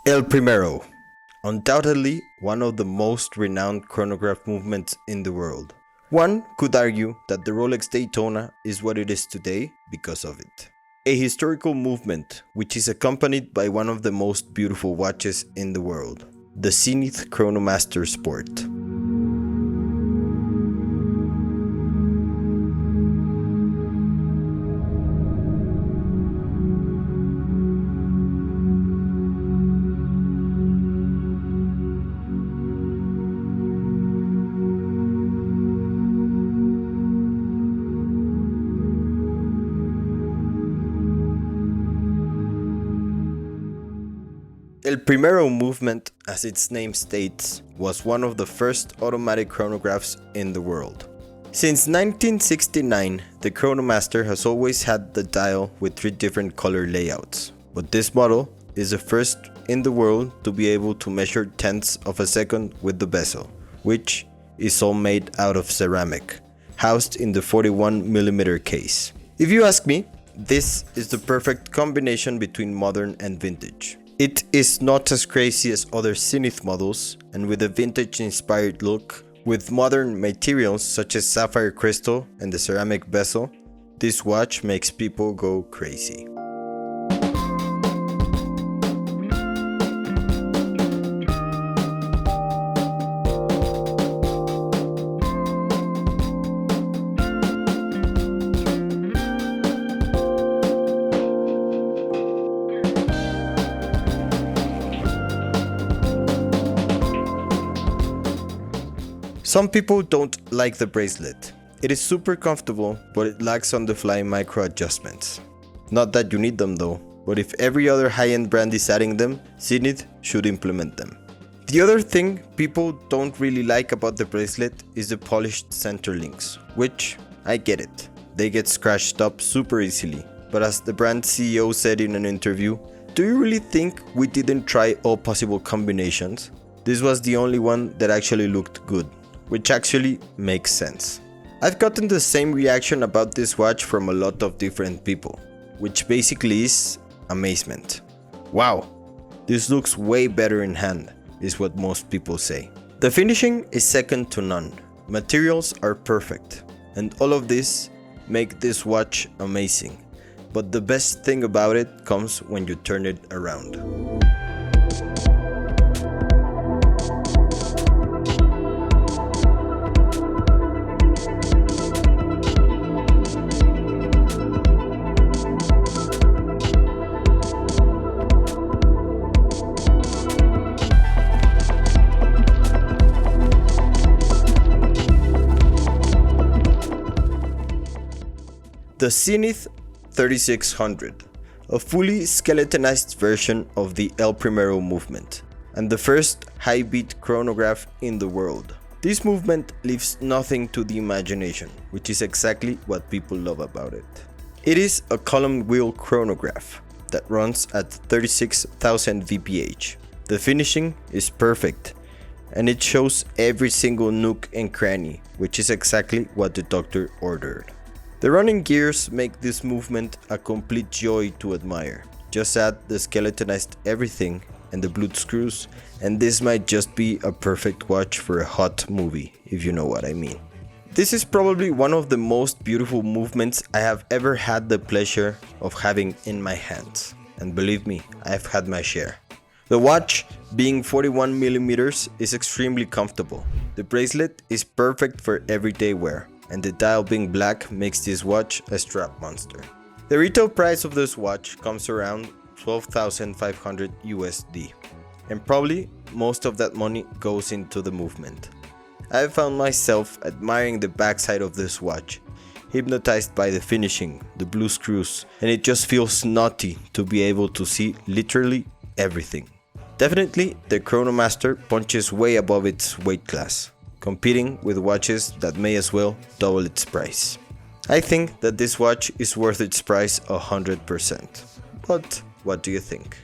El Primero, undoubtedly one of the most renowned chronograph movements in the world. One could argue that the Rolex Daytona is what it is today because of it. A historical movement which is accompanied by one of the most beautiful watches in the world, the Zenith Chronomaster Sport. El Primero movement, as its name states, was one of the first automatic chronographs in the world. Since 1969, the Chronomaster has always had the dial with 3 different color layouts, but this model is the first in the world to be able to measure tenths of a second with the bezel, which is all made out of ceramic, housed in the 41mm case. If you ask me, this is the perfect combination between modern and vintage. It is not as crazy as other Zenith models, and with a vintage-inspired look, with modern materials such as sapphire crystal and the ceramic bezel, this watch makes people go crazy. Some people don't like the bracelet. It is super comfortable, but it lacks on-the-fly micro adjustments. Not that you need them though, but if every other high-end brand is adding them, Zenith should implement them. The other thing people don't really like about the bracelet is the polished center links, which, I get it, they get scratched up super easily. But as the brand CEO said in an interview, do you really think we didn't try all possible combinations? This was the only one that actually looked good. Which actually makes sense. I've gotten the same reaction about this watch from a lot of different people, which basically is amazement. Wow, this looks way better in hand, is what most people say. The finishing is second to none, materials are perfect, and all of this make this watch amazing. But the best thing about it comes when you turn it around. The Zenith 3600, a fully skeletonized version of the El Primero movement, and the first high-beat chronograph in the world. This movement leaves nothing to the imagination, which is exactly what people love about it. It is a column wheel chronograph that runs at 36,000 VPH. The finishing is perfect, and it shows every single nook and cranny, which is exactly what the doctor ordered. The running gears make this movement a complete joy to admire. Just add the skeletonized everything and the blued screws, and this might just be a perfect watch for a hot movie, if you know what I mean. This is probably one of the most beautiful movements I have ever had the pleasure of having in my hands. And believe me, I've had my share. The watch, being 41mm, is extremely comfortable. The bracelet is perfect for everyday wear, and the dial being black makes this watch a strap monster. The retail price of this watch comes around $12,500 USD, and probably most of that money goes into the movement. I have found myself admiring the backside of this watch, hypnotized by the finishing, the blue screws, and it just feels nutty to be able to see literally everything. Definitely, the Chronomaster punches way above its weight class, competing with watches that may as well double its price. I think that this watch is worth its price 100%. But what do you think?